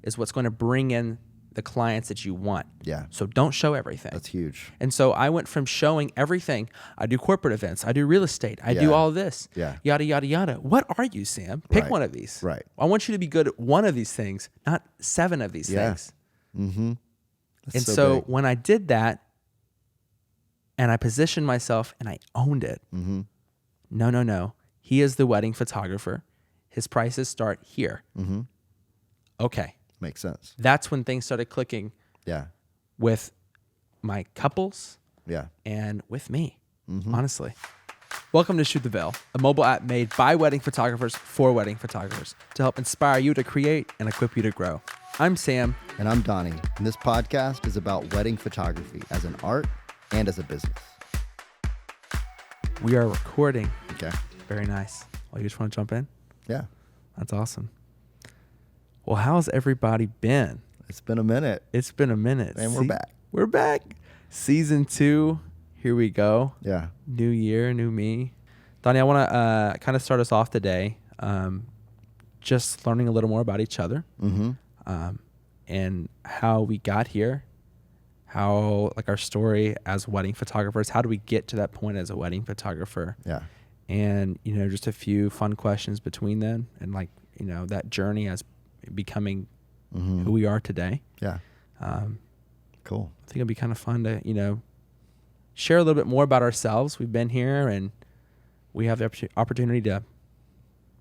is what's going to bring in the clients that you want. Yeah. So don't show everything. That's huge. And so I went from showing everything. I do corporate events. I do real estate. I do Yeah. all this. Yeah. Yada, yada, yada. What are you, Sam? Pick Right. one of these. Right. I want you to be good at one of these things, not 7 of these Yeah. things. Mm-hmm. And so when I did that and I positioned myself and I owned it, Mm-hmm. no. He is the wedding photographer. His prices start here. Mm-hmm. Okay. Makes sense. That's when things started clicking Yeah. with my couples Yeah. and with me, honestly. Welcome to Shoot the Veil, a mobile app made by wedding photographers for wedding photographers to help inspire you to create and equip you to grow. I'm Sam. And I'm Donnie. And this podcast is about wedding photography as an art and as a business. We are recording. Okay. Very nice. Well, you just want to jump in? Yeah. That's awesome. Well, how's everybody been? It's been a minute. It's been a minute. And we're back. We're back. Season 2. Here we go. Yeah. New year, new me. Donnie, I want to kind of start us off today just learning a little more about each other Mm-hmm. and how we got here, how, like, our story as wedding photographers. How do we get to that point as a wedding photographer? Yeah. And, just a few fun questions between them and, like, that journey as becoming Mm-hmm. who we are today. Yeah. Cool. I think it'd be kind of fun to, share a little bit more about ourselves. We've been here and we have the opportunity to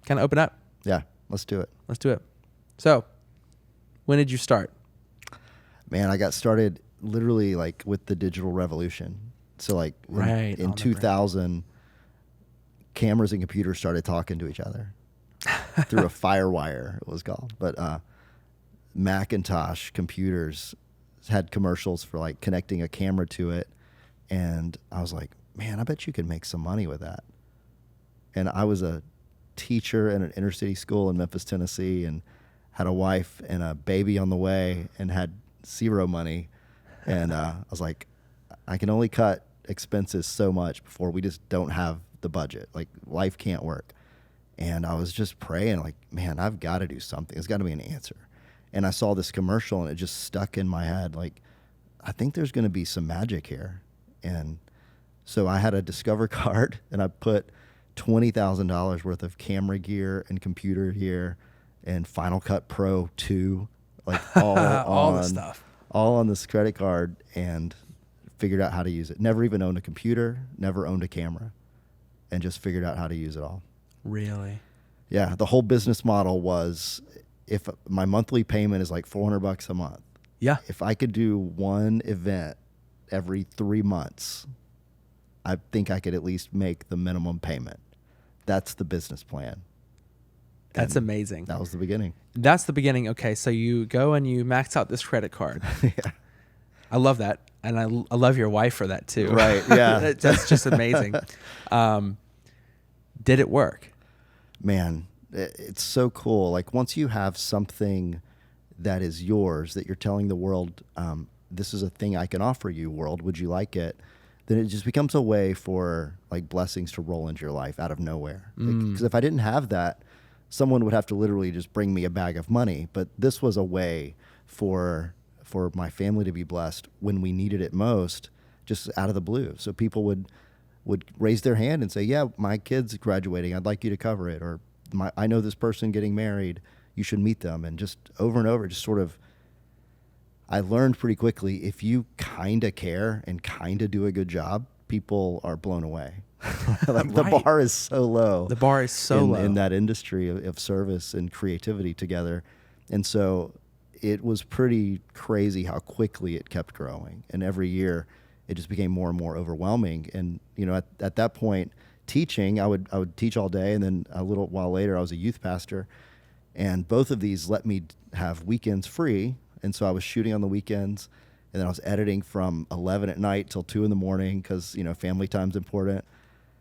kind of open up. Yeah. Let's do it. Let's do it. So, when did you start? Man, I got started literally like with the digital revolution. So like Right, in on the 2000, cameras and computers started talking to each other through a FireWire, it was called. But Macintosh computers had commercials for like connecting a camera to it. And I was like, man, I bet you could make some money with that. And I was a teacher in an inner city school in Memphis, Tennessee, and had a wife and a baby on the way and had zero money. And I was like, I can only cut expenses so much before we just don't have the budget. Like, life can't work. And I was just praying, like, man, I've got to do something. There's got to be an answer. And I saw this commercial and it just stuck in my head. Like, I think there's going to be some magic here. And so I had a Discover card and I put $20,000 worth of camera gear and computer gear and Final Cut Pro 2, like all All the on stuff. all on this credit card, and figured out how to use it. Never even owned a computer, never owned a camera, and just figured out how to use it all. Really? Yeah, the whole business model was, if my monthly payment is like $400 a month, Yeah. if I could do one event every 3 months, I think I could at least make the minimum payment. That's the business plan. That's And amazing. That was the beginning. That's the beginning. Okay, so you go and you max out this credit card. Yeah. I love that. And I love your wife for that too. Right, yeah. That's just amazing. Did it work? Man, it's so cool. Like, once you have something that is yours, that you're telling the world, this is a thing I can offer you, world, would you like it? Then it just becomes a way for like blessings to roll into your life out of nowhere. Because if I didn't have that, someone would have to literally just bring me a bag of money. But this was a way for my family to be blessed when we needed it most, just out of the blue. So people would raise their hand and say, yeah, my kid's graduating, I'd like you to cover it. Or I know this person getting married, you should meet them. And just over and over, just sort of, I learned pretty quickly, if you kind of care and kind of do a good job, people are blown away. Like, the Right. bar is so low. The bar is so low. In that industry of service and creativity together. And so it was pretty crazy how quickly it kept growing. And every year it just became more and more overwhelming. And, at that point, teaching, I would teach all day. And then a little while later, I was a youth pastor. And both of these let me have weekends free. And so I was shooting on the weekends. And then I was editing from 11 at night till 2 in the morning because, family time's important.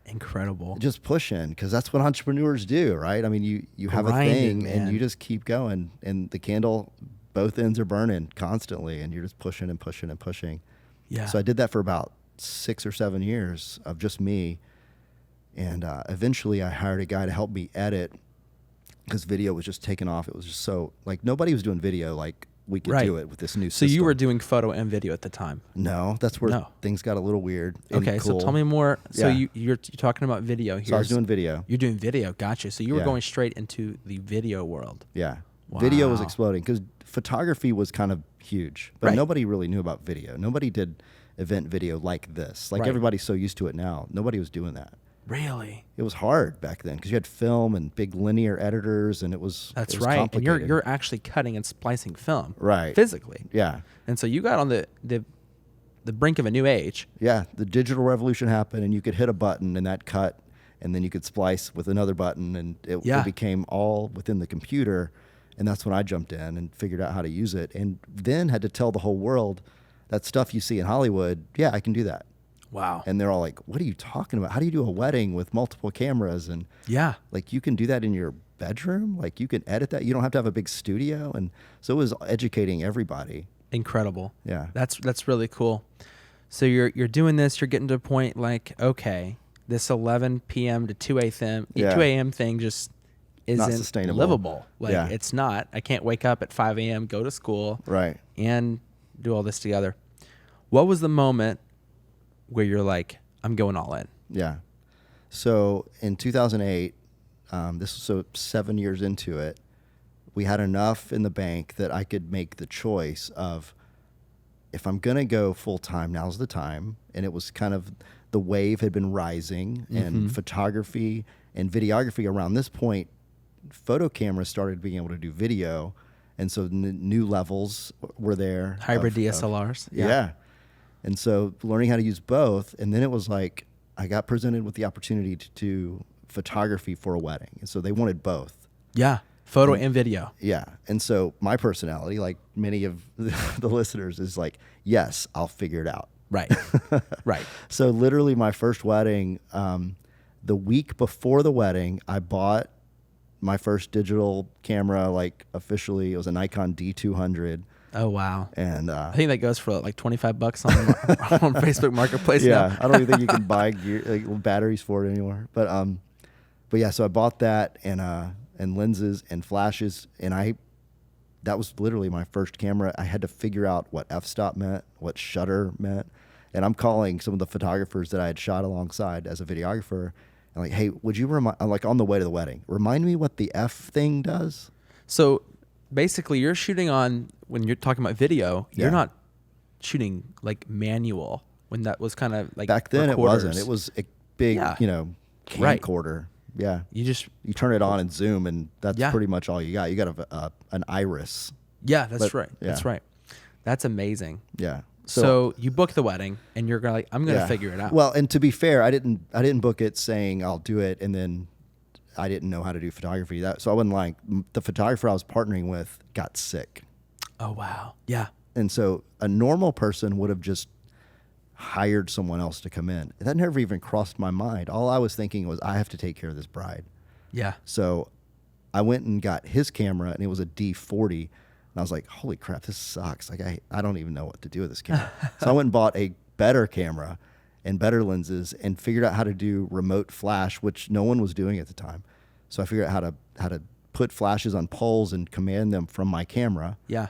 Incredible. Just pushing, because that's what entrepreneurs do, right? I mean, you have Grinding, a thing and man. you just keep going, and the candle, both ends are burning constantly, and you're just pushing and pushing and pushing. Yeah. So I did that for about 6 or 7 years of just me. And eventually I hired a guy to help me edit because video was just taking off. It was just so, like, nobody was doing video like we could Right. do it with this new So system. you were doing photo and video at the time. No, that's where No. things got a little weird. And Okay, cool. so tell me more. So Yeah. you're talking about video here. So I was doing video. You're doing video. Gotcha. So you were Yeah. going straight into the video world. Yeah. Video was Wow. exploding because photography was kind of huge, but Right. nobody really knew about video. Nobody did event video like this. Like Right. everybody's so used to it now. Nobody was doing that. Really? It was hard back then because you had film and big linear editors, and it was That's it was right. And complicated. you're actually cutting and splicing film. Right. Physically. Yeah. And so you got on the brink of a new age. Yeah, the digital revolution happened, and you could hit a button, and that cut, and then you could splice with another button, and it Yeah. became all within the computer. And that's when I jumped in and figured out how to use it, and then had to tell the whole world that stuff you see in Hollywood. Yeah, I can do that. Wow. And they're all like, "What are you talking about? How do you do a wedding with multiple cameras?" And Yeah. like, you can do that in your bedroom. Like, you can edit that. You don't have to have a big studio. And so it was educating everybody. Incredible. Yeah. That's really cool. So you're doing this, you're getting to a point like, okay, this 11 p.m. to 2 a.m. Yeah. 2 a.m. thing just isn't sustainable. livable. Like Yeah. it's not. I can't wake up at 5 a.m., go to school, Right. and do all this together. What was the moment where you're like, I'm going all in? Yeah. So in 2008, this was so 7 years into it, we had enough in the bank that I could make the choice of, if I'm going to go full time, now's the time. And it was kind of, the wave had been rising, and photography and videography around this point, photo cameras started being able to do video. And so new levels were there. Hybrid of- DSLRs. yeah. And so learning how to use both. And then it was like, I got presented with the opportunity to do photography for a wedding. And so they wanted both. Yeah. Photo and video. Yeah. And so my personality, like many of the listeners, is like, yes, I'll figure it out. Right. Right. So literally my first wedding, the week before the wedding, I bought my first digital camera, like officially. It was a Nikon D200. Oh, wow. And I think that goes for like $25 on Facebook Marketplace yeah, now. I don't even think you can buy gear, like batteries for it anymore. But yeah, so I bought that and lenses and flashes, and that was literally my first camera. I had to figure out what f-stop meant, what shutter meant, and I'm calling some of the photographers that I had shot alongside as a videographer, and like, hey, would you I'm like on the way to the wedding, remind me what the F thing does? So basically, you're shooting on, when you're talking about video, Yeah. you're not shooting like manual, when that was kind of like Back then recorders. it wasn't. It was a big, Yeah. Right. camcorder. Yeah. You just, You turn it on and zoom, and that's Yeah. pretty much all you got. You got an iris. yeah, that's But, right. That's yeah. right. That's amazing. Yeah. So you book the wedding, and you're gonna like, I'm gonna yeah. figure it out. Well, and to be fair, I didn't book it saying I'll do it, and then I didn't know how to do photography. So I wasn't like, the photographer I was partnering with got sick, Oh wow. Yeah. and so a normal person would have just hired someone else to come in. That never even crossed my mind. All I was thinking was, I have to take care of this bride. Yeah. So I went and got his camera, and it was a D40. And I was like, holy crap, this sucks. Like, I don't even know what to do with this camera. So I went and bought a better camera and better lenses, and figured out how to do remote flash, which no one was doing at the time. So I figured out how to put flashes on poles and command them from my camera, Yeah.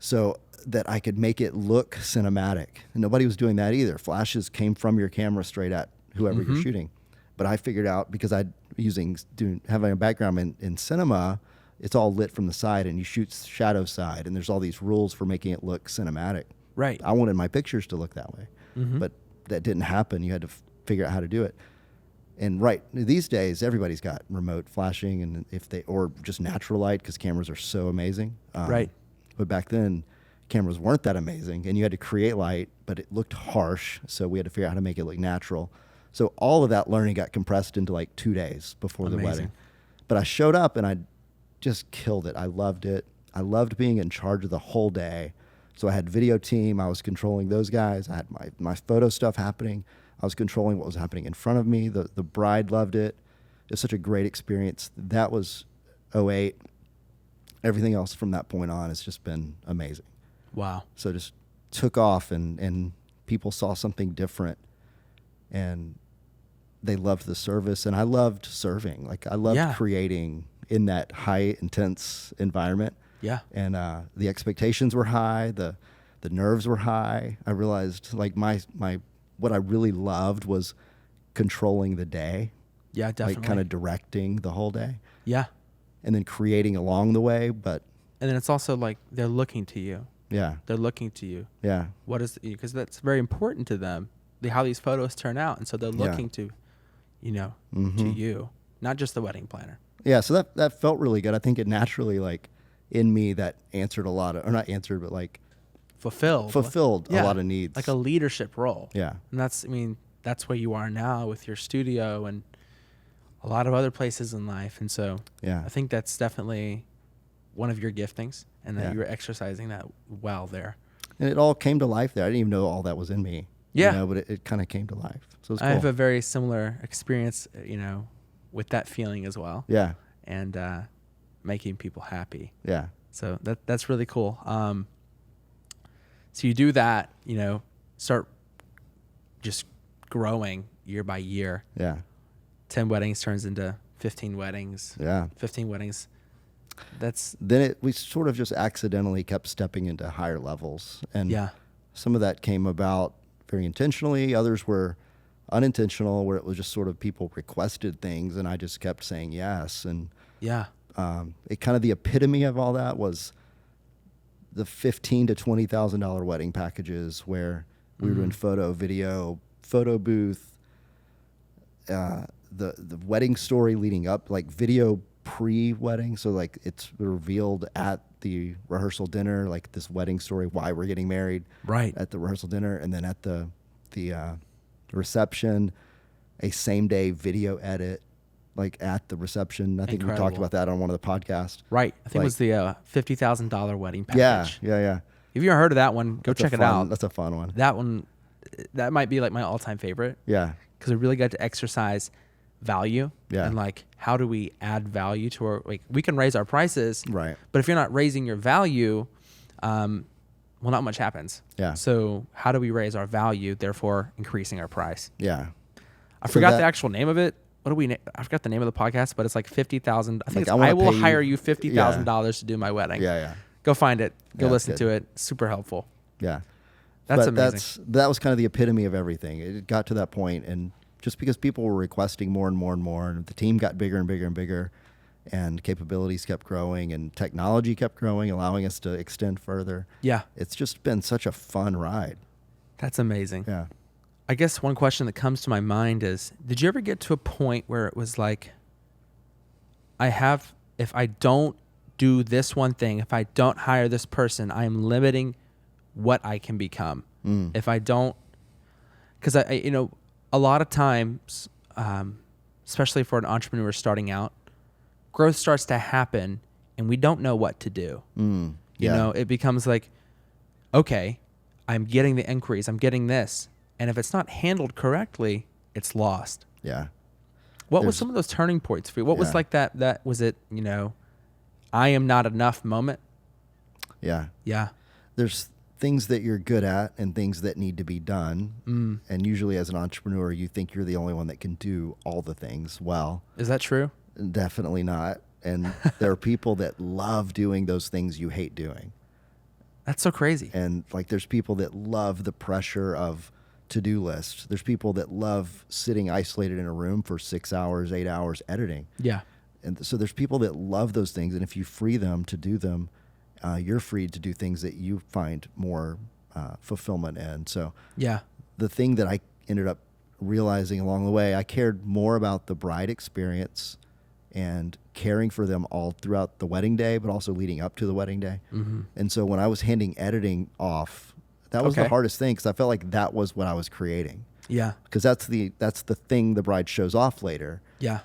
so that I could make it look cinematic. And nobody was doing that either. Flashes came from your camera straight at whoever you're shooting. But I figured out, because having a background in cinema, it's all lit from the side, and you shoot shadow side, and there's all these rules for making it look cinematic. Right. I wanted my pictures to look that way, but that didn't happen. You had to figure out how to do it. And right, these days, everybody's got remote flashing, and or just natural light, because cameras are so amazing. Right. But back then, cameras weren't that amazing, and you had to create light, but it looked harsh, so we had to figure out how to make it look natural. So all of that learning got compressed into like 2 days before the Amazing. wedding. But I showed up, and I just killed it. I loved it. I loved being in charge of the whole day. So I had video team. I was controlling those guys. I had my photo stuff happening. I was controlling what was happening in front of me. The bride loved it. It was such a great experience. That was 2008. Everything else from that point on has just been amazing. Wow. So just took off, and people saw something different, and they loved the service, and I loved serving. Like, I loved Yeah. creating in that high intense environment. Yeah. And the expectations were high, the nerves were high. I realized like my what I really loved was controlling the day. Yeah, definitely. Like kind of directing the whole day. Yeah. And then creating along the way, but And then it's also like they're looking to you. yeah. They're looking to you. Yeah. What is, because that's very important to them, how these photos turn out. And so they're looking to, to you, not just the wedding planner. Yeah, so that felt really good. I think it naturally, like, in me, that answered a lot of, or not answered, but like fulfilled a lot of needs. Like a leadership role. Yeah. And that's where you are now with your studio and a lot of other places in life. And so Yeah. I think that's definitely one of your giftings, and that Yeah. you were exercising that well there. And it all came to life there. I didn't even know all that was in me. Yeah. But it kind of came to life. So it's cool. I have a very similar experience, with that feeling as well. Yeah. And making people happy. Yeah. So that's really cool. So you do that, start just growing year by year. Yeah. 10 weddings turns into 15 weddings. Yeah. 15 weddings. Then we sort of just accidentally kept stepping into higher levels. And Yeah. some of that came about very intentionally. Others were unintentional, where it was just sort of people requested things and I just kept saying yes. And Yeah. it kind of, the epitome of all that was the $15,000 to $20,000 wedding packages where we were doing photo, video, photo booth, the wedding story leading up, like video pre-wedding. So like it's revealed at the rehearsal dinner, like this wedding story, why we're getting married, Right. at the rehearsal dinner, and then at the reception, a same day video edit, like at the reception. I think we talked Incredible. about that on one of the podcasts. Right. I think it Like- was the $50,000 wedding Yeah, package. yeah. If you haven't heard of that one, go That's check a it fun- out. That's a fun one. That one, that might be like my all-time favorite, Yeah, because we really got to exercise value. Yeah. And like, how do we add value to our, like, we can raise our prices, right. but if you're not raising your value, well, not much happens. Yeah. So how do we raise our value, therefore increasing our price? Yeah. I So forgot that- the actual name of it. What do we? I forgot the name of the podcast, but it's like 50,000. I think Like, it's, I I wanna will pay you- hire you $50,000 to do my wedding. Yeah. Go find it. Go Yeah, listen good. to it. Super helpful. Yeah. That's But amazing. That was kind of the epitome of everything. It got to that point, and just because people were requesting more and more and more, and the team got bigger and bigger and bigger, and capabilities kept growing, and technology kept growing, allowing us to extend further. Yeah. It's just been such a fun ride. That's amazing. Yeah. I guess one question that comes to my mind is, did you ever get to a point where it was like, if I don't do this one thing, if I don't hire this person, I am limiting what I can become. If I don't, because I a lot of times, especially for an entrepreneur starting out, growth starts to happen and we don't know what to do. Yeah. You know, it becomes like, okay, I'm getting the inquiries, I'm getting this. And if it's not handled correctly, it's lost. Yeah. What was There's- some of those turning points for you? What was Yeah. like that was it, I am not enough moment? Yeah. Yeah. There's things that you're good at and things that need to be done. And usually as an entrepreneur, you think you're the only one that can do all the things well. Is that true? Definitely not. And there are people that love doing those things you hate doing. That's so crazy. And like there's people that love the pressure of to-do lists. There's people that love sitting isolated in a room for 6 hours, 8 hours editing. Yeah. And so there's people that love those things. And if you free them to do them, you're free to do things that you find more fulfillment in. So Yeah. the thing that I ended up realizing along the way, I cared more about the bride experience and caring for them all throughout the wedding day, but also leading up to the wedding day. Mm-hmm. And so when I was handing editing off, that was the Okay. hardest thing, because I felt like that was what I was creating. Yeah. Because that's the thing the bride shows off later. Yeah.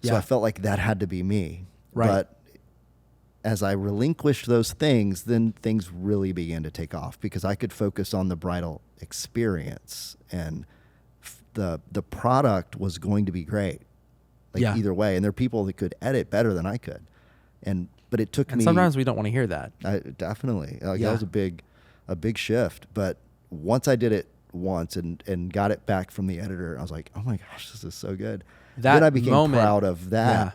So Yeah. I felt like that had to be me. Right. But as I relinquished those things, then things really began to take off, because I could focus on the bridal experience, and the product was going to be great. Like Yeah. either way. And there are people that could edit better than I could. But it took And me. sometimes we don't want to hear that. Definitely. Like, Yeah. that was a big shift. But once I did it once and got it back from the editor, I was like, oh my gosh, this is so good. That Then I became moment- proud of that.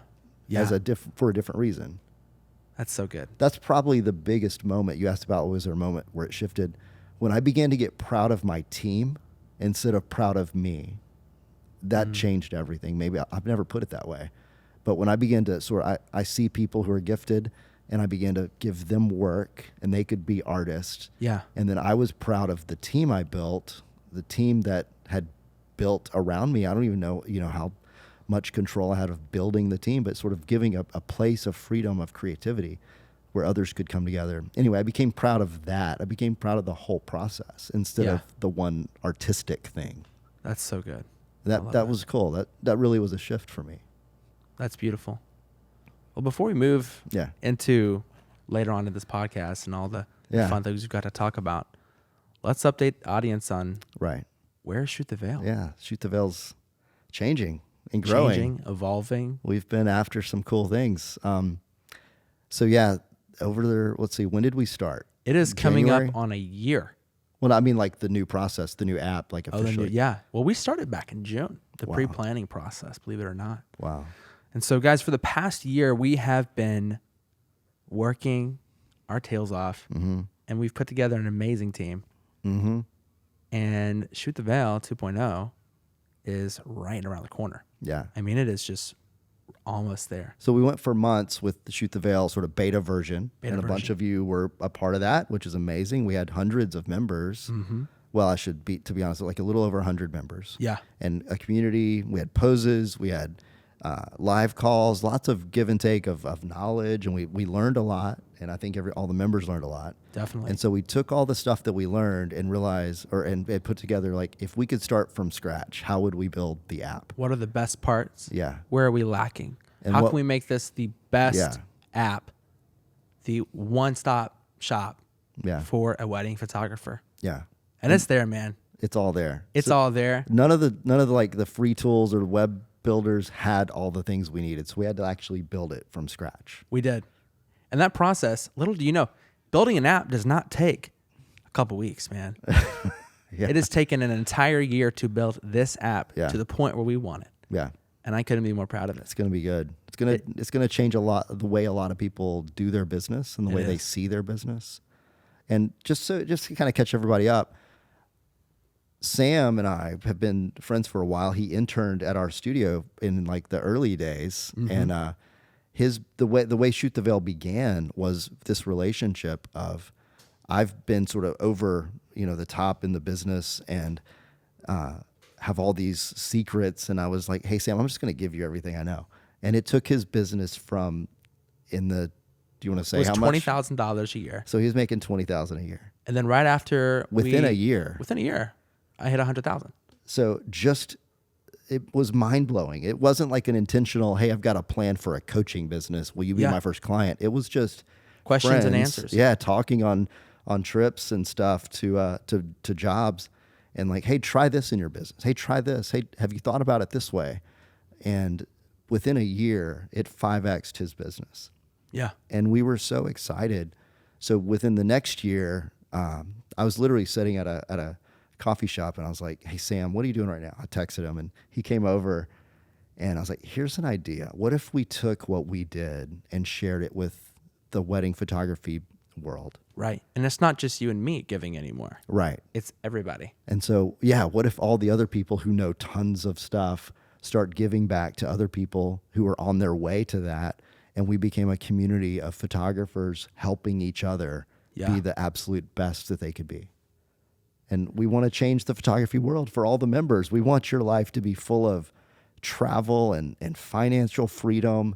Yeah. for a different reason. That's so good. That's probably the biggest moment. You asked about, was there a moment where it shifted? When I began to get proud of my team instead of proud of me, that changed everything. Maybe I've never put it that way. But when I began to I see people who are gifted and I began to give them work and they could be artists. Yeah. And then I was proud of the team I built, the team that had built around me. I don't even know, how much control I had of building the team, but sort of giving a place of freedom, of creativity where others could come together. Anyway, I became proud of that. I became proud of the whole process instead of the one artistic thing. That's so good. That was cool. That really was a shift for me. That's beautiful. Well, before we move Yeah. into later on in this podcast and all the Yeah. fun things we've got to talk about, let's update the audience on Right. where is Shoot the Veil? Yeah. Shoot the Veil's changing and growing. Changing, evolving. We've been after some cool things. So yeah, over there, let's see, when did we start? It is coming January? up on a year. Well, I mean like the new process, the new app, like officially. Yeah. Well, we started back in June, the Wow. pre-planning process, believe it or not. Wow. And so, guys, for the past year, we have been working our tails off, and we've put together an amazing team. Mm-hmm. And Shoot the Veil 2.0 is right around the corner. Yeah. I mean, it is just almost there. So we went for months with the Shoot the Veil sort of beta version, Beta and a bunch version. of you were a part of that, which is amazing. We had hundreds of members. Mm-hmm. Well, to be honest, like a little over 100 members. Yeah. And a community. We had poses. We had live calls, lots of give and take of knowledge, and we learned a lot. And I think all the members learned a lot. Definitely. And so we took all the stuff that we learned and realized, and put together, like, if we could start from scratch, how would we build the app? What are the best parts? Yeah. Where are we lacking? And How what- can we make this the best Yeah. app, the one-stop shop Yeah. for a wedding photographer? Yeah. And it's there, man. It's all there. It's all there. None of the like the free tools or web builders had all the things we needed. So we had to actually build it from scratch. We did. And that process, little do you know, building an app does not take a couple weeks, man. Yeah. It has taken an entire year to build this app Yeah. to the point where we want it. Yeah. And I couldn't be more proud of it. It's going to be good. It's going to change a lot the way a lot of people do their business and the It way they is. see their business. And just to kind of catch everybody up, Sam and I have been friends for a while. He interned at our studio in like the early days, and the way Shoot the Veil began was this relationship of I've been sort of over the top in the business and have all these secrets, and I was like, hey Sam, I'm just going to give you everything I know. And it took his business from do you want to say It was how much? $20,000 a year. So he was making $20,000 a year And then right after within a year. Within a year, I hit 100,000. So it was mind blowing. It wasn't like an intentional, hey, I've got a plan for a coaching business. Will you be Yeah. my first client? It was just Questions and friends, answers. Yeah, talking on trips and stuff to jobs, and like, hey, try this in your business. Hey, try this. Hey, have you thought about it this way? And within a year, it 5x'd his business. Yeah. And we were so excited. So within the next year, I was literally sitting at a coffee shop, and I was like, hey Sam, what are you doing right now? I texted him, and he came over, and I was like, here's an idea. What if we took what we did and shared it with the wedding photography world? Right. And it's not just you and me giving anymore. Right. It's everybody. And so, yeah, what if all the other people who know tons of stuff start giving back to other people who are on their way to that, and we became a community of photographers helping each other Yeah. be the absolute best that they could be. And we want to change the photography world for all the members. We want your life to be full of travel and financial freedom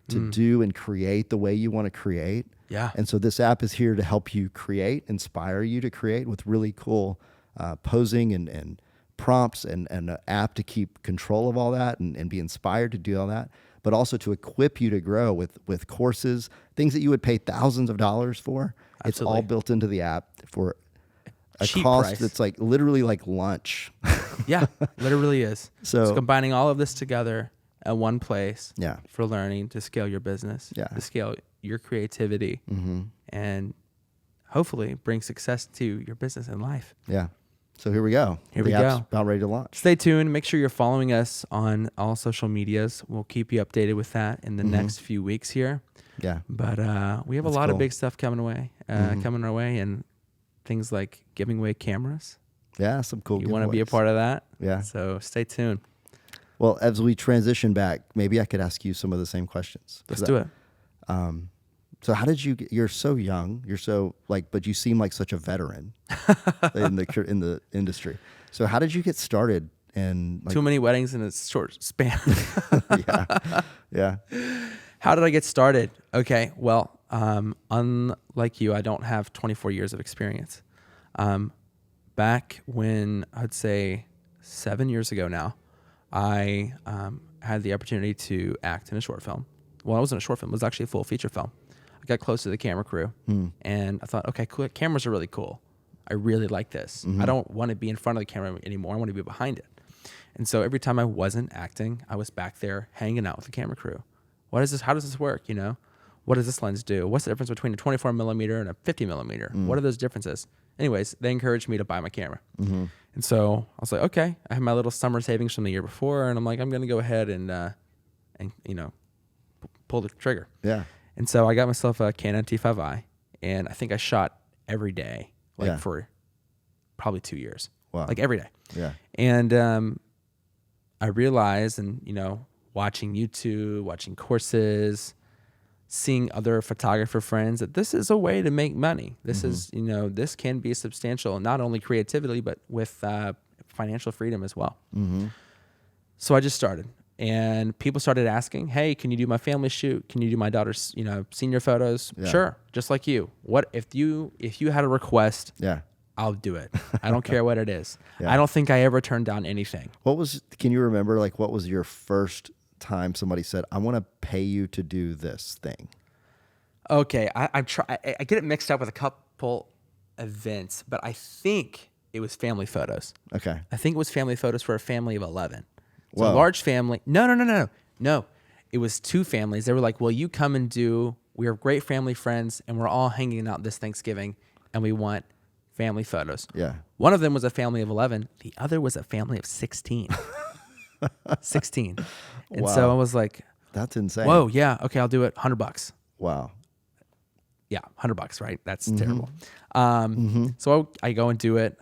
to do and create the way you want to create. Yeah. And so this app is here to help you create, inspire you to create with really cool posing and prompts and an app to keep control of all that and be inspired to do all that, but also to equip you to grow with courses, things that you would pay thousands of dollars for. It's all Absolutely. built into the app for a Cheap cost price. that's like literally like lunch. Yeah. Literally is. So- It's combining all of this together at one place Yeah. for learning to scale your business, Yeah. to scale your creativity, and hopefully bring success to your business and life. Yeah. So here we go. Here the we app's go. about ready to launch. Stay tuned. Make sure you're following us on all social medias. We'll keep you updated with that in the next few weeks here. Yeah. But we have That's a lot cool. of big stuff coming our way, and things like giving away cameras. Yeah, some cool You want to be a giveaways. part of that? Yeah. So stay tuned. Well, as we transition back, maybe I could ask you some of the same questions. Let's do it. So how did you you're so young, you're so but you seem like such a veteran in the industry. So how did you get started and Too many weddings in a short span. yeah. How did I get started? Okay, well, unlike you, I don't have 24 years of experience. Back when I'd say 7 years ago now, I had the opportunity to act in a short film. Well, it wasn't a short film; it was actually a full feature film. I got close to the camera crew, and I thought, okay, cool. Cameras are really cool. I really like this. I don't want to be in front of the camera anymore. I want to be behind it. And so every time I wasn't acting, I was back there hanging out with the camera crew. What is this? How does this work? You know, what does this lens do? What's the difference between a 24 millimeter and a 50 millimeter? What are those differences? Anyways, they encouraged me to buy my camera. And so I was like, okay, I have my little summer savings from the year before, and I'm like, I'm going to go ahead and pull the trigger. Yeah. And so I got myself a Canon T5i, and I think I shot every day, for probably 2 years. Wow. Like every day. Yeah. And I realized, watching YouTube, watching courses, seeing other photographer friends, that this is a way to make money. This is, this can be substantial, not only creativity, but with financial freedom as well. So I just started. And people started asking, hey, can you do my family shoot? Can you do my daughter's, senior photos? Yeah. Sure. Just like you. What if you had a request, Yeah. I'll do it. I don't care what it is. Yeah. I don't think I ever turned down anything. Can you remember what was your first time somebody said, I want to pay you to do this thing? Okay. I get it mixed up with a couple events, but I think it was family photos. Okay. I think it was family photos for a family of 11. So a Whoa. large family. No. It was two families. They were like, well, you come and we're great family friends, and we're all hanging out this Thanksgiving, and we want family photos. Yeah. One of them was a family of 11. The other was a family of 16. 16. And so Wow. I was like, That's insane. whoa, yeah, okay, I'll do it. $100. Wow. Yeah, $100, right? That's terrible. So I go and do it.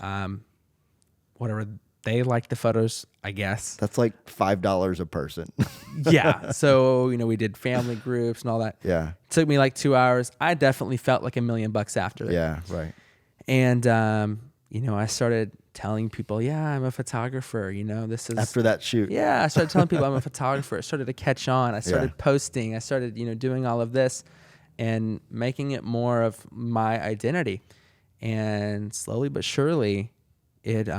Whatever. They like the photos, I guess. That's like $5 a person. Yeah. So, we did family groups and all that. Yeah. It took me like 2 hours. I definitely felt like $1 million after that. Yeah. Right. And, I started telling people, yeah, I'm a photographer. This is After that shoot. Yeah, I started telling people I'm a photographer. It started to catch on. I started posting. I started, doing all of this and making it more of my identity. And slowly but surely, it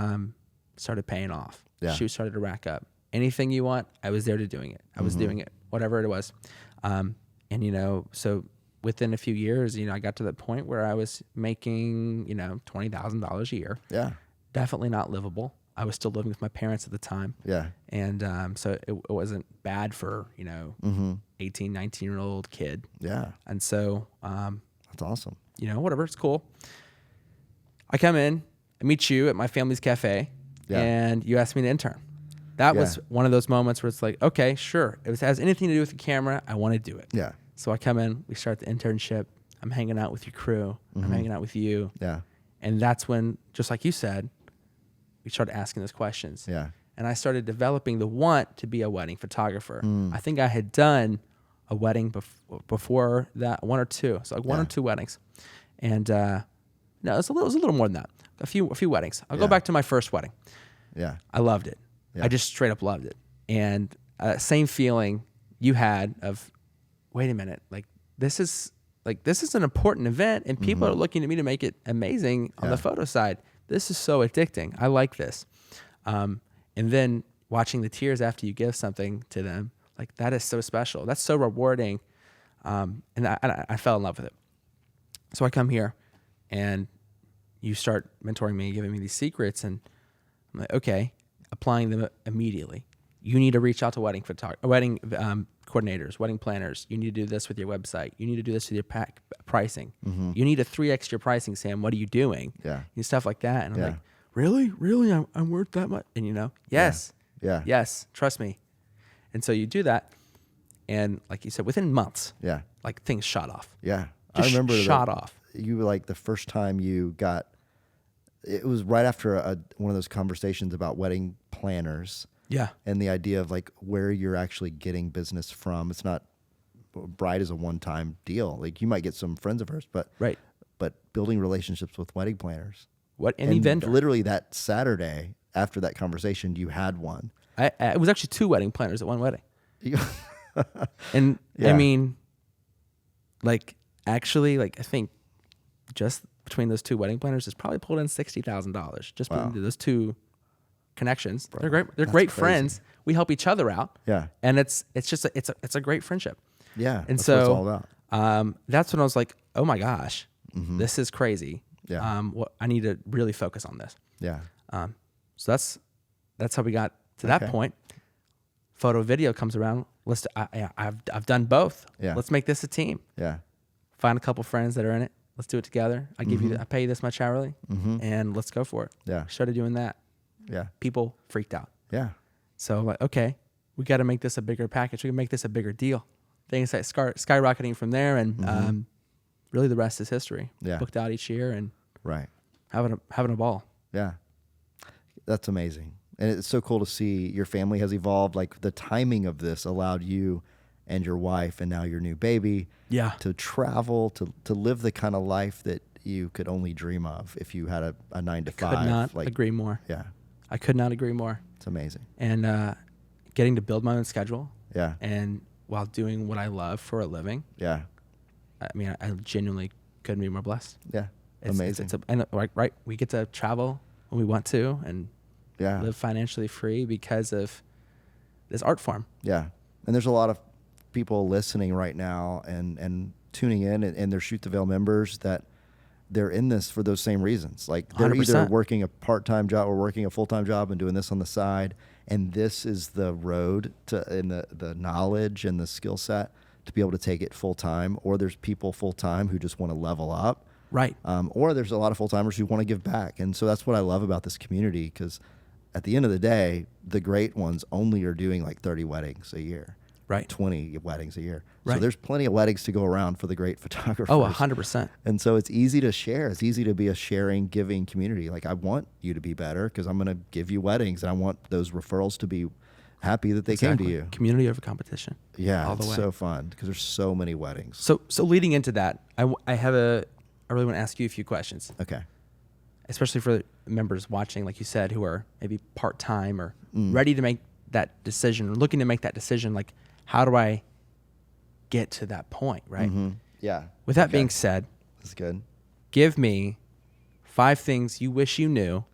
started paying off. Yeah. Shoots started to rack up. Anything you want, I was there to doing it. I was doing it, whatever it was. So within a few years, I got to the point where I was making, $20,000 a year. Yeah. Definitely not livable. I was still living with my parents at the time. Yeah. And so it wasn't bad for, 18, 19-year-old kid. Yeah. And so, That's awesome. whatever, it's cool. I come in, I meet you at my family's cafe, Yeah. and you asked me to intern. That was Yeah. one of those moments where it's like, okay, sure. If it has anything to do with the camera, I want to do it. Yeah. So I come in, we start the internship. I'm hanging out with your crew. I'm hanging out with you. Yeah. And that's when, just like you said, we started asking those questions. Yeah. And I started developing the want to be a wedding photographer. I think I had done a wedding before that, one or two. So like one or two weddings. And no, it was a little more than that. A few weddings. I'll go back to my first wedding. Yeah. I loved it. Yeah. I just straight up loved it. And same feeling you had of, wait a minute, this is an important event, and people are looking to me to make it amazing on the photo side. This is so addicting. I like this. And then watching the tears after you give something to them, that is so special. That's so rewarding. And I fell in love with it. So I come here, and you start mentoring me, giving me these secrets, and I'm like, okay, applying them immediately. You need to reach out to wedding coordinators, wedding planners. You need to do this with your website. You need to do this with your pricing. You need to 3x your pricing, Sam. What are you doing? Yeah. Stuff like that. And I'm like, really, I'm worth that much. And yes, Yeah. yes, trust me. And so you do that, and like you said, within months, Yeah. like things shot off. Yeah. Just I remember shot off. You were like the first time you got, it was right after one of those conversations about wedding planners Yeah, and the idea of like where you're actually getting business from. It's not, bride is a one-time deal. Like you might get some friends of hers, but right. building relationships with wedding planners. Any And vendor. literally that Saturday after that conversation, you had one. It was actually 2 wedding planners at one wedding. You- And I Yeah. mean, like actually, like I think just between those 2 wedding planners, it's probably pulled in $60,000 just Wow. between those 2 connections. Bro, They're great. They're that's great crazy. friends. We help each other out, yeah. and it's just it's a great friendship. Yeah. And that's what it's all so about. that's when I was like, oh my gosh, this is crazy. Yeah. I need to really focus on this. Yeah. So that's how we got to that Okay. point. Photo video comes around. I've done both. Yeah. Let's make this a team. Yeah. Find a couple friends that are in it. Let's do it together. I give you, I pay you this much hourly, and let's go for it. Yeah. Started doing that. Yeah. People freaked out. Yeah. So I'm like, okay, we got to make this a bigger package. We can make this a bigger deal. Things like skyrocketing from there, and really the rest is history. Yeah. Booked out each year and Right. having a ball. Yeah. That's amazing. And it's so cool to see your family has evolved. Like the timing of this allowed you and your wife and now your new baby Yeah. to travel, to live the kind of life that you could only dream of if you had a 9 to 5. Could not like, agree more. Yeah. I could not agree more. It's amazing. And getting to build my own schedule, Yeah. and while doing what I love for a living, Yeah. I mean, I genuinely couldn't be more blessed. Yeah. It's, amazing. And right, we get to travel when we want to and Yeah. live financially free because of this art form. Yeah. And there's a lot of people listening right now and tuning in, and they're Shoot the Veil members that they're in this for those same reasons. Like they're 100%. either working a part-time job or working a full-time job and doing this on the side. And this is the road to, and the knowledge and the skill set to be able to take it full-time. Or there's people full-time who just want to level up. Right. Or there's a lot of full-timers who want to give back. And so that's what I love about this community, because at the end of the day, the great ones only are doing like 30 weddings a year. Right. 20 weddings a year. So Right. there's plenty of weddings to go around for the great photographers. Oh, 100%. And so it's easy to share. It's easy to be a sharing, giving community. Like I want you to be better because I'm going to give you weddings, and I want those referrals to be happy that they came to you. Community over competition. Yeah, all the it's way. so fun because there's so many weddings. So leading into that, I really want to ask you a few questions, Okay. especially for members watching, like you said, who are maybe part-time or ready to make that decision or looking to make that decision. Like, how do I get to that point, right? Yeah. With that Okay. being said, That's good. give me 5 things you wish you knew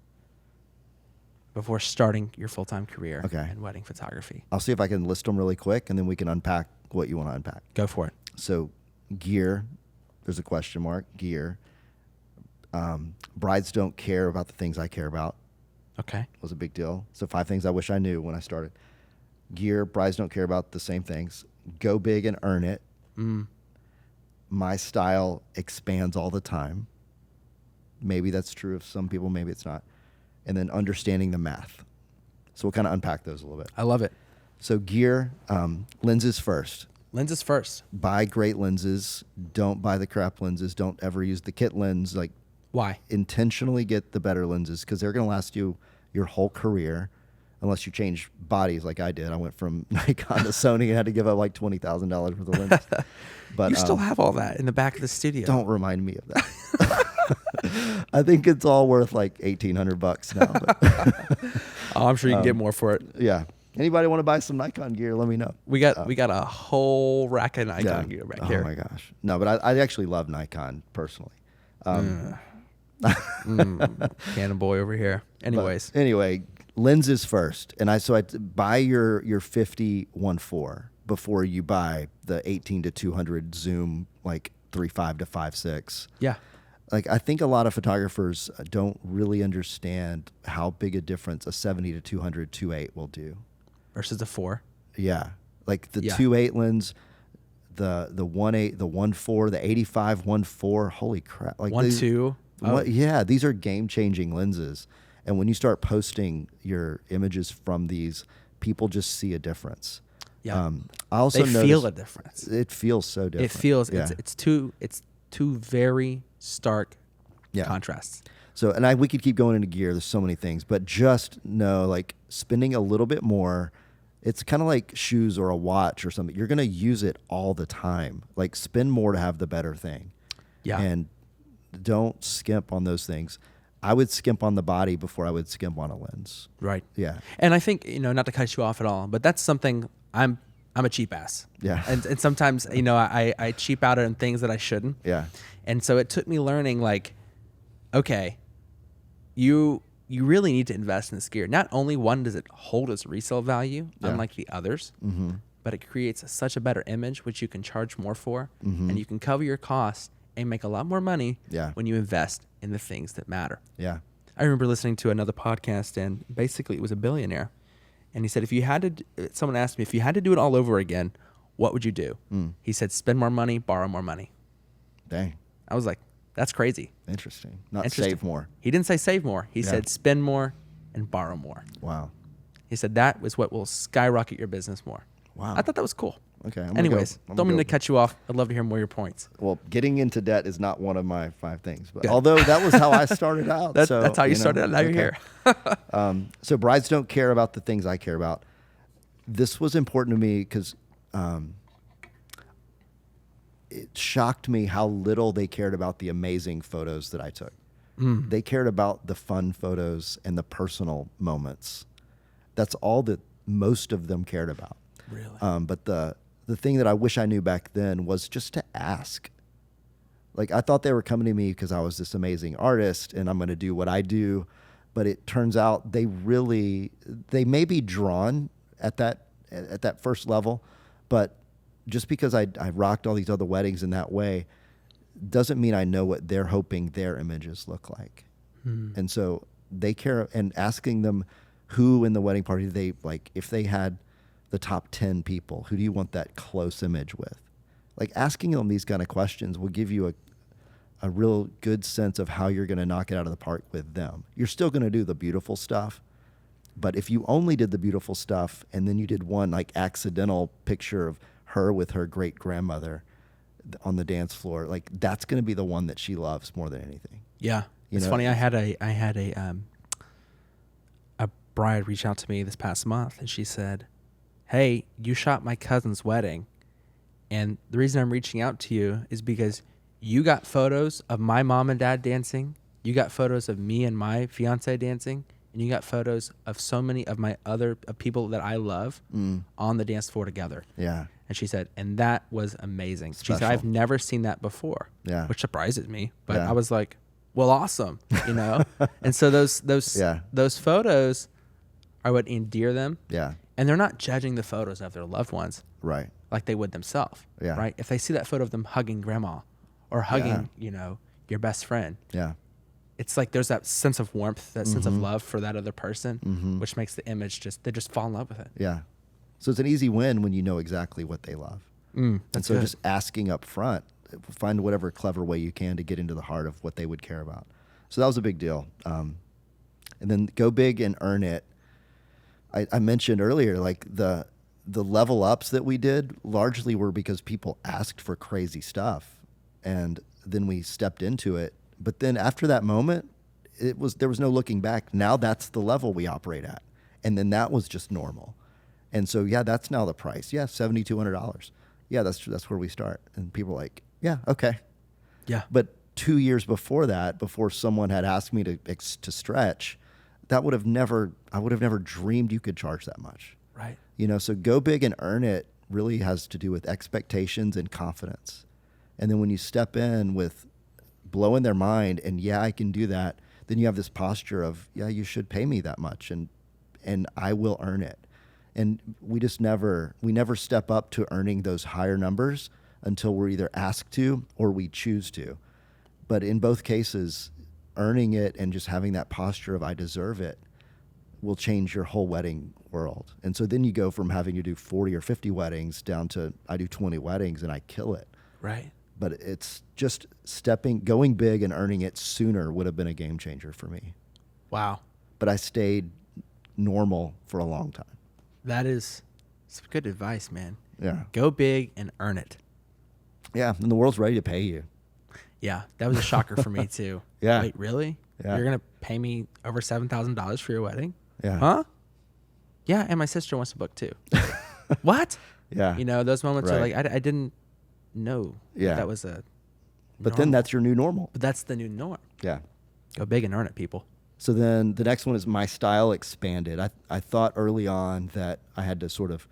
before starting your full-time career Okay. in wedding photography. I'll see if I can list them really quick, and then we can unpack what you want to unpack. Go for it. So gear, there's a question mark, gear. Brides don't care about the things I care about. Okay. Was a big deal. So 5 things I wish I knew when I started. Gear, brides don't care about the same things. Go big and earn it. My style expands all the time. Maybe that's true of some people, maybe it's not. And then understanding the math. So we'll kind of unpack those a little bit. I love it. So gear, lenses first. Lenses first. Buy great lenses. Don't buy the crap lenses. Don't ever use the kit lens. Like Why? intentionally get the better lenses because they're going to last you your whole career unless you change bodies like I did. I went from Nikon to Sony and had to give up like $20,000 worth of lenses. But You still have all that in the back of the studio. don't remind me of that. I think it's all worth like $1,800 now. But Oh, I'm sure you can get more for it. yeah. Anybody want to buy some Nikon gear? Let me know. We got a whole rack of Nikon gear back here. Oh my gosh. No, but I actually love Nikon personally. Cannon boy over here. Anyways, But anyway, lenses first. And I buy your 50 1.4 before you buy the 18 to 200 zoom like 3.5 to 5.6. yeah, Like I think a lot of photographers don't really understand how big a difference a 70 to 200 2.8 will do. versus the 4. Yeah. Like the Yeah. 2.8 lens, the 1.8, the 1.4, the 85 1.4, holy crap. Like 1.2. yeah, these are game-changing lenses. And when you start posting your images from these, people just see a difference. Yeah. I also They noticed feel a difference. it feels so different. It feels yeah. it's two very stark Yeah. contrasts. So, and we could keep going into gear. There's so many things, but just know, like, spending a little bit more. It's kind of like shoes or a watch or something. You're going to use it all the time. Like, spend more to have the better thing. Yeah. And don't skimp on those things. I would skimp on the body before I would skimp on a lens. Right. Yeah. And I think, not to cut you off at all, but that's something I'm a cheap ass. Yeah. And sometimes, I cheap out on things that I shouldn't. Yeah. And so it took me learning, like, okay, you really need to invest in this gear. Not only one does it hold its resale value, Yeah. unlike the others, but it creates such a better image, which you can charge more for, Mm-hmm. and you can cover your costs and make a lot more money Yeah. when you invest in the things that matter. Yeah. I remember listening to another podcast, and basically it was a billionaire, and he said, someone asked me, if you had to do it all over again, what would you do? He said, spend more money, borrow more money. Dang. I was like, that's crazy. Interesting. Not Interesting. save more. He didn't say save more. He Yeah. said spend more and borrow more. Wow. He said that was what will skyrocket your business more. Wow. I thought that was cool. Okay. I'm gonna Anyways, go- I'm don't gonna mean to go- cut you off. I'd love to hear more of your points. Well, getting into debt is not one of my 5 things, but Good. although that was how I started out. That's how you started out. Now you're here. So brides don't care about the things I care about. This was important to me because it shocked me how little they cared about the amazing photos that I took. They cared about the fun photos and the personal moments. That's all that most of them cared about. Really? But the thing that I wish I knew back then was just to ask. Like, I thought they were coming to me because I was this amazing artist and I'm going to do what I do. But it turns out they may be drawn at that first level. But just because I rocked all these other weddings in that way doesn't mean I know what they're hoping their images look like. And so they care, and asking them who in the wedding party they like, if they had the top 10 people, who do you want that close image with? Like, asking them these kind of questions will give you a real good sense of how you're going to knock it out of the park with them. You're still going to do the beautiful stuff, but if you only did the beautiful stuff and then you did one like accidental picture of her with her great grandmother on the dance floor, like, that's going to be the one that she loves more than anything. Yeah. You It's know, funny. I had a bride reach out to me this past month, and she said, hey, you shot my cousin's wedding, and the reason I'm reaching out to you is because you got photos of my mom and dad dancing, you got photos of me and my fiance dancing, and you got photos of so many of my other people that I love on the dance floor together. Yeah. And she said, and that was amazing. She said, Special. I've never seen that before. Yeah. Which surprises me. But Yeah. I was like, well, awesome, And so Yeah. those photos are what endear them. Yeah. And they're not judging the photos of their loved ones Right. like they would themselves. Yeah. Right? If they see that photo of them hugging grandma or hugging, your best friend, Yeah. it's like there's that sense of warmth, that sense of Mm-hmm. love for that other person, which makes the image they just fall in love with it. Yeah. So it's an easy win when you know exactly what they love. And That's so good. just asking up front, find whatever clever way you can to get into the heart of what they would care about. So that was a big deal. And then go big and earn it. I mentioned earlier, like the level ups that we did largely were because people asked for crazy stuff, and then we stepped into it. But then after that moment, there was no looking back. Now that's the level we operate at, and then that was just normal. And so that's now the price. Yeah, $7,200. Yeah, that's where we start. And people are like, yeah, okay. Yeah. But 2 years before that, before someone had asked me to stretch, I would have never dreamed you could charge that much. Right. So go big and earn it really has to do with expectations and confidence. And then when you step in with blowing their mind and I can do that, then you have this posture of, you should pay me that much and I will earn it. And we never step up to earning those higher numbers until we're either asked to or we choose to. But in both cases, earning it and just having that posture of I deserve it will change your whole wedding world. And so then you go from having to do 40 or 50 weddings down to I do 20 weddings and I kill it. Right. But it's just going big and earning it sooner would have been a game changer for me. Wow. but I stayed normal for a long time. That is some good advice, man. Yeah. Go big and earn it. Yeah. And the world's ready to pay you. Yeah, that was a shocker for me too. Yeah. Wait, really? Yeah. You're gonna pay me over $7,000 for your wedding? Yeah. Huh? Yeah, and my sister wants to book too. What? Yeah. You know, those moments are Right. like I didn't know Yeah. that was a. But then normal. that's your new normal. But that's the new norm. Yeah. Go big and earn it, people. So then the next one is my style expanded. I thought early on that I had to sort of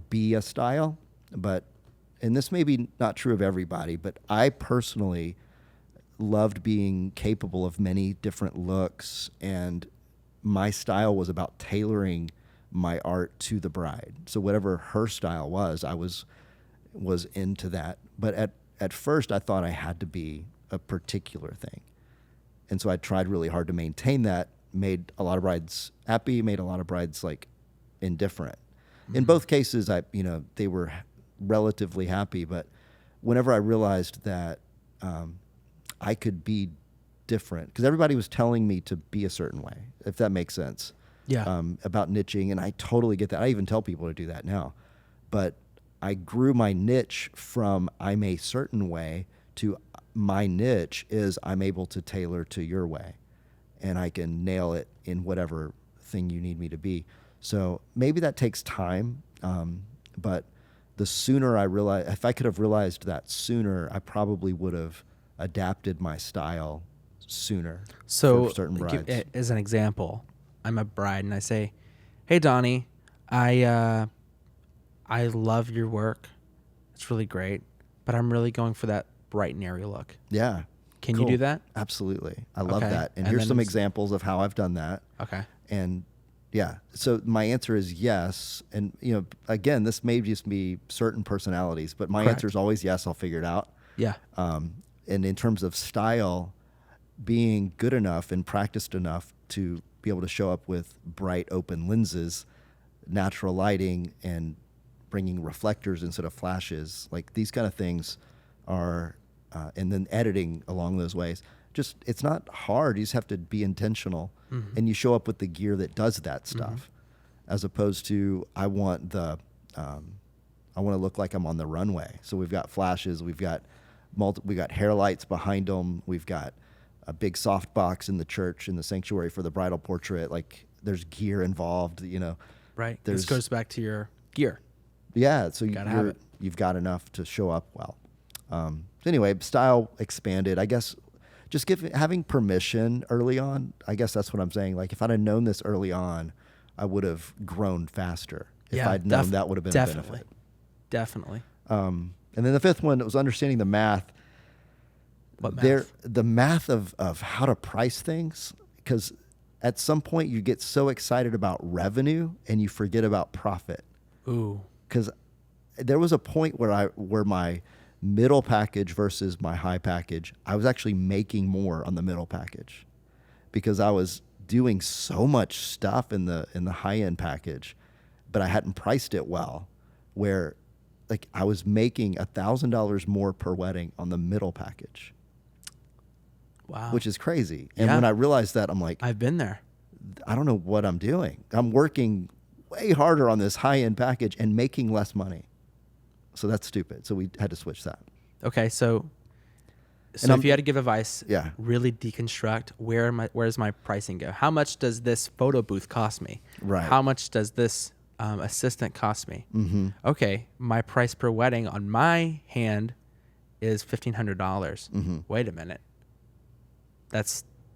be a style, and this may be not true of everybody, but I personally loved being capable of many different looks, and my style was about tailoring my art to the bride. So whatever her style was, I was into that. But at first I thought I had to be a particular thing. And so I tried really hard to maintain that, made a lot of brides happy, made a lot of brides like indifferent. In both cases, they were relatively happy, but whenever I realized that I could be different, because everybody was telling me to be a certain way, if that makes sense. Yeah. About niching, and I totally get that. I even tell people to do that now. But I grew my niche from I'm a certain way to my niche is I'm able to tailor to your way, and I can nail it in whatever thing you need me to be. So maybe that takes time, but the sooner I realize, if I could have realized that sooner, I probably would have adapted my style sooner. So, for certain brides. as an example, I'm a bride and I say, "Hey, Donnie, I love your work. It's really great, but I'm really going for that bright and airy look. Yeah. Can Cool. you do that?" Absolutely. I love Okay. that. And And here's then some it's- examples of how I've done that. Okay. And yeah, so my answer is yes. And, again, this may just be certain personalities, but my Correct. answer is always yes, I'll figure it out. Yeah. And in terms of style, being good enough and practiced enough to be able to show up with bright open lenses, natural lighting, and bringing reflectors instead of flashes, like these kind of things are, and then editing along those ways. Just, it's not hard. You just have to be intentional, and you show up with the gear that does that stuff, as opposed to I want to look like I'm on the runway. So we've got flashes, we've got hair lights behind them, we've got a big soft box in the church in the sanctuary for the bridal portrait. Like there's gear involved, Right. There's- This goes back to your gear. Yeah, so Gotta have it. you've got enough to show up well. Anyway, style expanded. I guess just having permission early on. I guess that's what I'm saying. Like if I'd have known this early on, I would have grown faster. If Yeah, I'd known that would have been a definitely. benefit. Definitely. And then the fifth one was understanding the math. What math? The math of how to price things, because at some point you get so excited about revenue and you forget about profit. Ooh. Because there was a point where my middle package versus my high package, I was actually making more on the middle package because I was doing so much stuff in the high end package, but I hadn't priced it well. Where, like, I was making $1,000 more per wedding on the middle package, Wow. which is crazy. And Yeah. when I realized that, I'm like, I've been there. I don't know what I'm doing. I'm working way harder on this high end package and making less money. So that's stupid. So we had to switch that. Okay, so And if you had to give advice, Yeah. really deconstruct where does my pricing go? How much does this photo booth cost me? Right. How much does this assistant cost me? Mm-hmm. Okay, my price per wedding on my hand is $1,500. Mm-hmm. Wait a minute,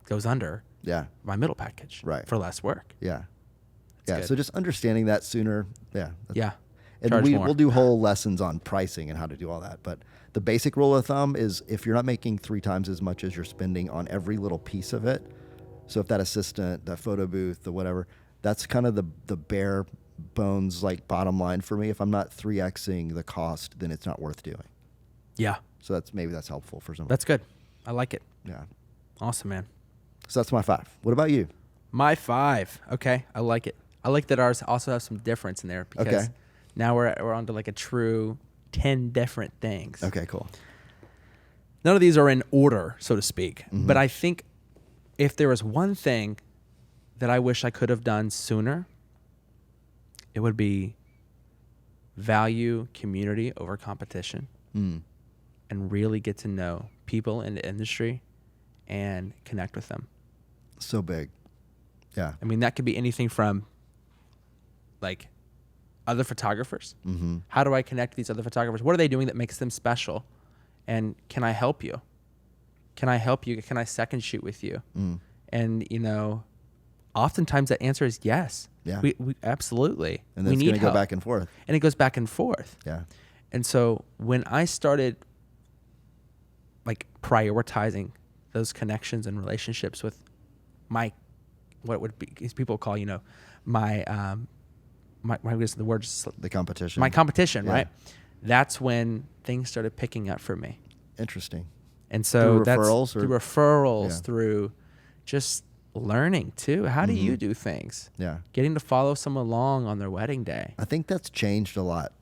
goes under Yeah. my middle package Right. for less work. Yeah. That's Yeah. good. So just understanding that sooner. Yeah. Yeah, And charge more. we'll do whole lessons on pricing and how to do all that. But the basic rule of thumb is if you're not making 3 times as much as you're spending on every little piece of it. So if that assistant, that photo booth, the whatever, that's kind of the bare bones, like bottom line for me. If I'm not 3Xing the cost, then it's not worth doing. Yeah, So that's helpful for some. that's good. I like it. Yeah. Awesome, man. So that's my 5. What about you? My 5. Okay, I like it. I like that ours also has some difference in there because Okay. now we're on to like a true 10 different things. Okay, cool. None of these are in order, so to speak. Mm-hmm. But I think if there was one thing that I wish I could have done sooner, it would be value community over competition and really get to know people in the industry and connect with them. So big. Yeah. I mean, that could be anything from like other photographers. How do I connect with these other photographers? What are they doing that makes them special? And can I help you? Can I help you? Can I second shoot with you? And, you know, oftentimes that answer is yes. Yeah. We absolutely. And then it's going to go back and forth. And it goes back and forth. Yeah. And so when I started like prioritizing those connections and relationships with my, what would be people call, you know, my what is the word? The competition. My competition, Yeah. right? That's when things started picking up for me. Interesting. And so Through referrals through referrals, Yeah. through just learning too. How do you do things? Yeah. Getting to follow someone along on their wedding day. I think that's changed a lot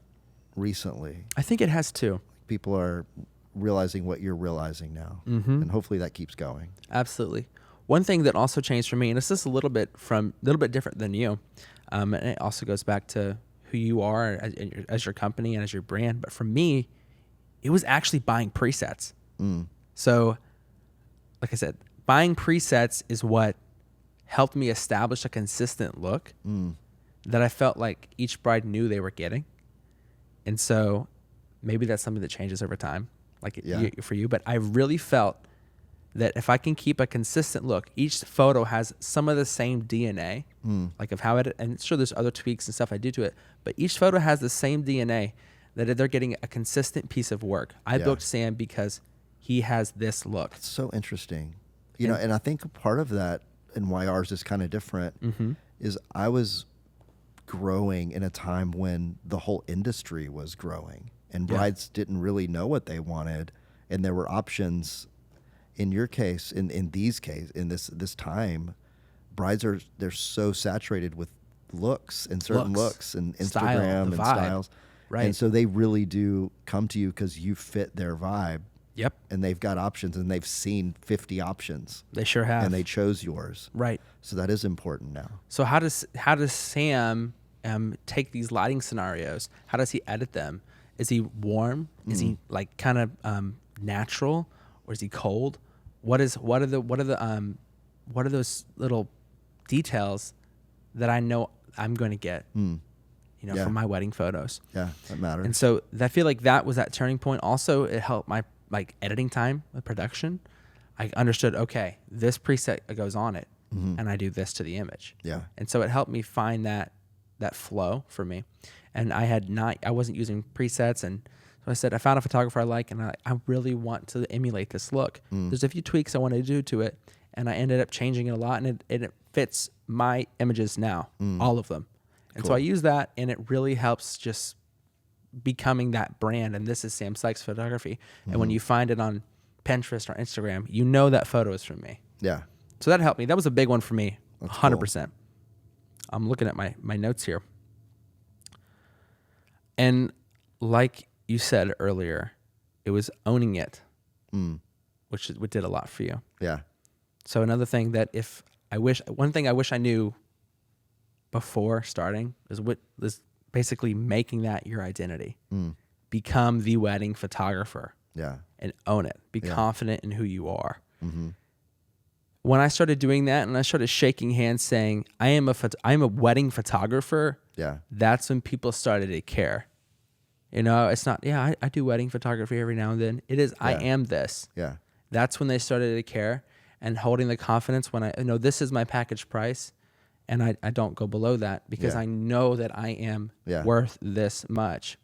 recently. I think it has too. People are realizing what you're realizing now. And hopefully that keeps going. Absolutely. One thing that also changed for me, and it's just a little bit different than you, and it also goes back to who you are as your company and as your brand. But for me, it was actually buying presets. So, like I said, buying presets is what helped me establish a consistent look that I felt like each bride knew they were getting. And so maybe that's something that changes over time, like for you. But I really felt that if I can keep a consistent look, each photo has some of the same DNA, like of how it, and sure there's other tweaks and stuff I do to it, but each photo has the same DNA that they're getting a consistent piece of work. I booked Sam because he has this look. It's so interesting. You know, and I think a part of that and why ours is kind of different is I was growing in a time when the whole industry was growing and brides didn't really know what they wanted, and there were options. In your case, in this time, brides they're so saturated with looks and certain looks and Instagram and styles. Right. And so they really do come to you because you fit their vibe. Yep. And they've got options, and they've seen 50 options. They sure have. And they chose yours. Right. So that is important now. So how does Sam take these lighting scenarios? How does he edit them? Is he warm? Is he like kind of natural, or is he cold? What are those little details that I know I'm going to get? You know, from my wedding photos. Yeah, that matters. And so I feel like that was that turning point. Also, it helped my editing time with production. I understood, okay, this preset goes on it, and I do this to the image. Yeah. And so it helped me find that flow for me. And I wasn't using presets, and so I said, I found a photographer I like, and I really want to emulate this look. There's a few tweaks I want to do to it, and I ended up changing it a lot, and it fits my images now, all of them. And so I use that, and it really helps just becoming that brand. And this is Sam Sykes Photography. And when you find it on Pinterest or Instagram, you know that photo is from me. Yeah. So that helped me. That was a big one for me. That's 100%. Cool. I'm looking at my notes here. And like you said earlier, it was owning it, which did a lot for you. Yeah. So another thing that one thing I wish I knew before starting is basically making that your identity. Become the wedding photographer. Yeah. And own it. Be confident in who you are. When I started doing that and I started shaking hands saying, I am a wedding photographer. Yeah. That's when people started to care. You know, it's not, I do wedding photography every now and then. It is, I am this. Yeah. That's when they started to care, and holding the confidence when I know this is my package price, and I don't go below that because I know that I am worth this much.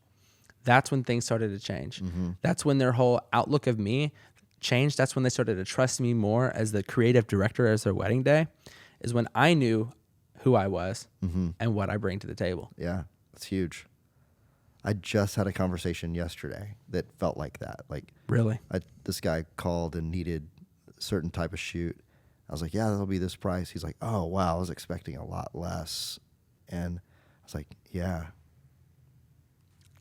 That's when things started to change. That's when their whole outlook of me changed. That's when they started to trust me more as the creative director as their wedding day, is when I knew who I was and what I bring to the table. Yeah, that's huge. I just had a conversation yesterday that felt like that. Like, really? This guy called and needed a certain type of shoot. I was like, yeah, that'll be this price. He's like, oh, wow, I was expecting a lot less. And I was like, yeah.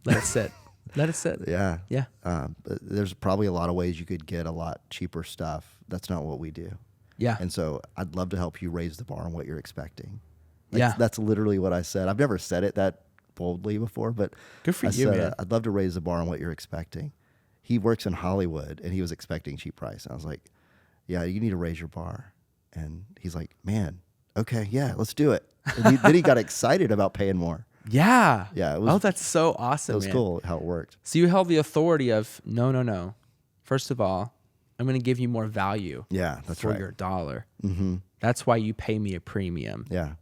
Let it sit. Let it sit. Yeah. Yeah. But there's probably a lot of ways you could get a lot cheaper stuff. That's not what we do. Yeah. And so I'd love to help you raise the bar on what you're expecting. Yeah. That's literally what I said. I've never said it that boldly before, but Good for I you, said, man. I'd love to raise the bar on what you're expecting. He works in Hollywood and he was expecting cheap price. And I was like, yeah, you need to raise your bar. And he's like, man, okay, yeah, let's do it. And then he got excited about paying more. Yeah. Yeah, it was- oh, that's so awesome. It was man. cool how it worked. So you held the authority of no. First of all, I'm going to give you more value. Yeah, that's for right. your dollar. Mm-hmm. That's why you pay me a premium. Yeah,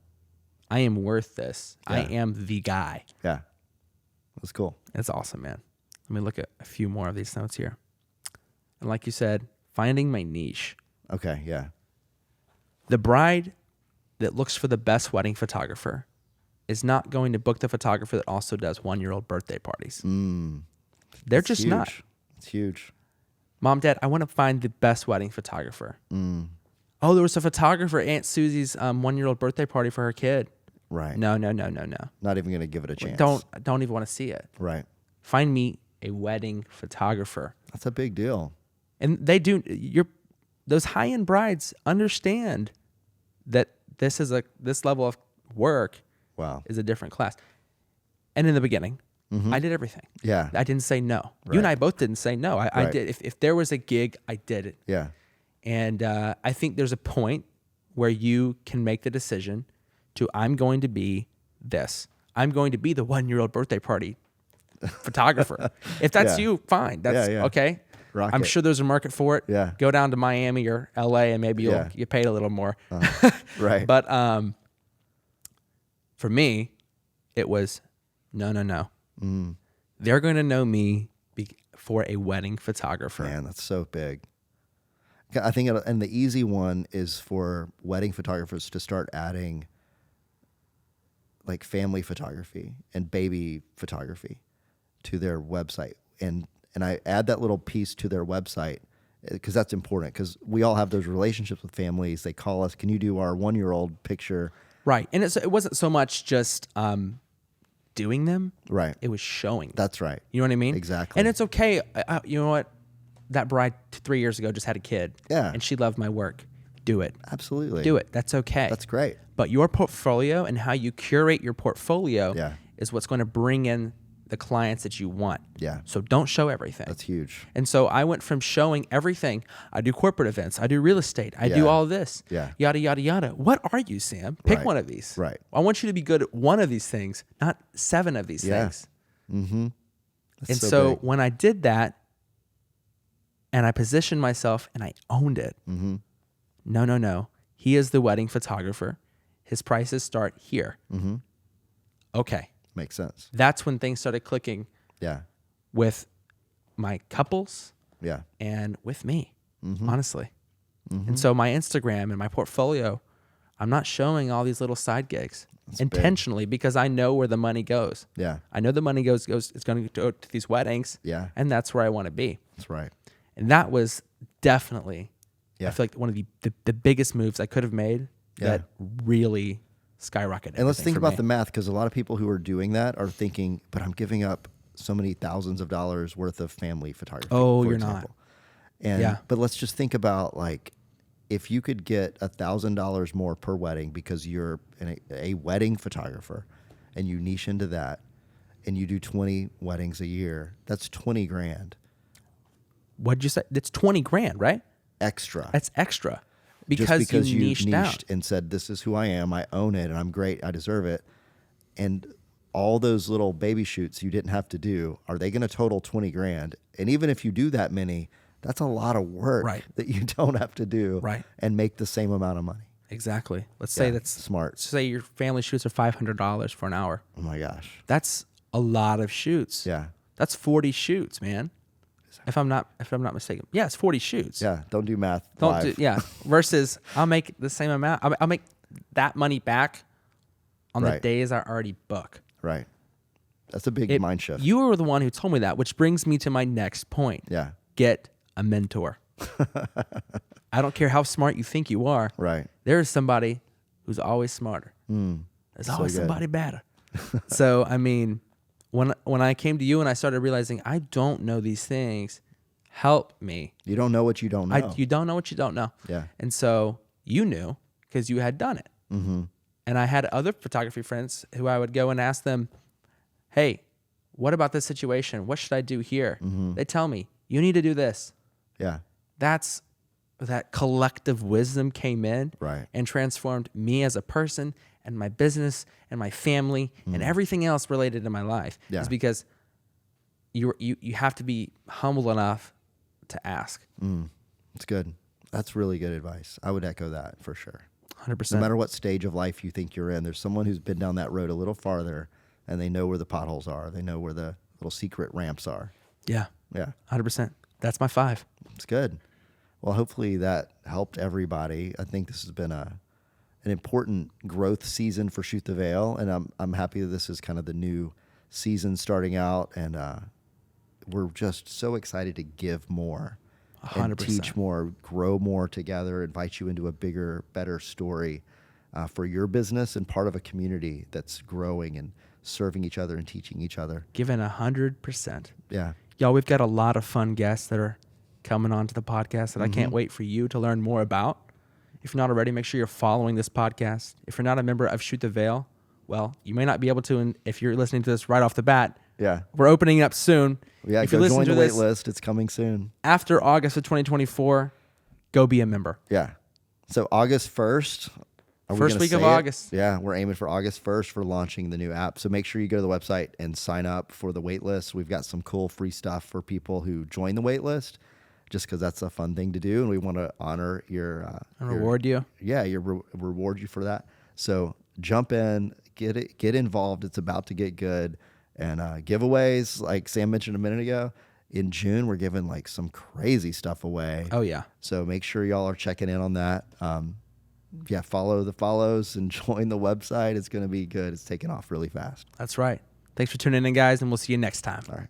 I am worth this. I Yeah. am the guy. yeah, it was cool. It's awesome, man. Let me look at a few more of these notes here. And like you said, finding my niche. Okay, yeah, The bride that looks for the best wedding photographer is not going to book the photographer that also does 1-year-old birthday parties. They're It's just huge. not. It's huge. Mom, Dad, I want to find the best wedding photographer. Oh, there was a photographer at Aunt Susie's 1-year-old birthday party for her kid. Right. No. Not even going to give it a chance. Don't even want to see it. Right. Find me a wedding photographer. That's a big deal. And they do. Those high-end brides understand that this level of work Wow. is a different class. And in the beginning, I did everything. Yeah. I didn't say no. You and I both didn't say no. I Right. did. If there was a gig, I did it. Yeah. And I think there's a point where you can make the decision to, I'm going to be this. I'm going to be the 1-year-old birthday party photographer. If that's Yeah. you, fine. That's Yeah. okay. Rock I'm it. sure there's a market for it. Yeah. Go down to Miami or LA and maybe you'll Yeah. get paid a little more. Right. But for me, it was no. They're going to know me for a wedding photographer. Man, that's so big. I think, and the easy one is for wedding photographers to start adding like family photography and baby photography to their website. And I add that little piece to their website because that's important because we all have those relationships with families. They call us, can you do our 1-year-old picture? Right. And it wasn't so much just doing them. Right. It was showing them. That's right. You know what I mean? Exactly. And it's okay. You know what? That bride 3 years ago just had a kid. Yeah. And she loved my work. Do it. Absolutely. Do it. That's okay. That's great. But your portfolio and how you curate your portfolio Yeah. is what's going to bring in the clients that you want. Yeah. So don't show everything. That's huge. And so I went from showing everything. I do corporate events. I do real estate. I do Yeah. all this. Yeah. Yada, yada, yada. What are you, Sam? Pick Right. one of these. Right. I want you to be good at one of these things, not 7 of these Yeah. things. That's And so big. when I did that and I positioned myself and I owned it, no. He is the wedding photographer. His prices start here. Okay. Makes sense. That's when things started clicking Yeah. with my couples Yeah. and with me, honestly. And so my Instagram and my portfolio, I'm not showing all these little side gigs intentionally because I know where the money goes. Yeah. I know the money goes it's going to go to these weddings. Yeah. And that's where I want to be. That's right. And that was definitely, Yeah. I feel like one of the biggest moves I could have made that really skyrocketed. And let's everything think for about me. the math because a lot of people who are doing that are thinking, but I'm giving up so many thousands of dollars worth of family photography. Oh, for you're not. example. And Yeah. but let's just think about like if you could get $1,000 more per wedding because you're a wedding photographer and you niche into that and you do 20 weddings a year, that's 20 grand What'd you say? That's 20 grand, right? extra. That's extra Just because you niched out. and said, this is who I am. I own it and I'm great. I deserve it. And all those little baby shoots you didn't have to do, are they going to total 20 grand? And even if you do that many, that's a lot of work Right. that you don't have to do Right. and make the same amount of money. Exactly. Let's say Yeah, that's smart. Say your family shoots are $500 for an hour. Oh my gosh. That's a lot of shoots. Yeah. That's 40 shoots, man. If I'm not mistaken. Yeah, it's 40 shoots. Yeah. Don't do math. Don't live. do, yeah. Versus I'll make the same amount. I'll make that money back on the Right. days I already book. Right. That's a big mind shift. You were the one who told me that, which brings me to my next point. Yeah. Get a mentor. I don't care how smart you think you are. Right. There is somebody who's always smarter. There's always good. somebody better. So, I mean, when I came to you and I started realizing I don't know these things, help me. You don't know what you don't know. You don't know what you don't know. Yeah. And so you knew because you had done it. Mm-hmm. And I had other photography friends who I would go and ask them, hey, what about this situation? What should I do here? Mm-hmm. They tell me, you need to do this. Yeah. That's that collective wisdom came in Right. and transformed me as a person and my business and my family and everything else related to my life. Yeah. It's because you have to be humble enough to ask. It's good. That's really good advice. I would echo that for sure. 100%. No matter what stage of life you think you're in, there's someone who's been down that road a little farther and they know where the potholes are. They know where the little secret ramps are. Yeah. Yeah. 100%. That's my 5. It's good. Well, hopefully that helped everybody. I think this has been an important growth season for Shoot the Veil, and I'm happy that this is kind of the new season starting out, and we're just so excited to give more 100%. and teach more, grow more together, invite you into a bigger, better story for your business and part of a community that's growing and serving each other and teaching each other. Given 100%. Yeah. Y'all, we've got a lot of fun guests that are coming onto the podcast that I can't wait for you to learn more about. If you're not already, make sure you're following this podcast. If you're not a member of Shoot the Veil, well, you may not be able to, and if you're listening to this right off the bat, Yeah. we're opening up soon. Yeah, if go you're listening join to the wait this list. It's coming soon. after August of 2024, go be a member. Yeah. So August 1st. Are we First gonna week of say it? August. Yeah, we're aiming for August 1st for launching the new app. So make sure you go to the website and sign up for the wait list. We've got some cool free stuff for people who join the wait list, just because that's a fun thing to do. And we want to honor your... And reward you. Yeah, reward you for that. So jump in, get involved. It's about to get good. And giveaways, like Sam mentioned a minute ago, in June, we're giving like some crazy stuff away. Oh, yeah. So make sure y'all are checking in on that. Yeah, follow the follows and join the website. It's going to be good. It's taking off really fast. That's right. Thanks for tuning in, guys, and we'll see you next time. All right.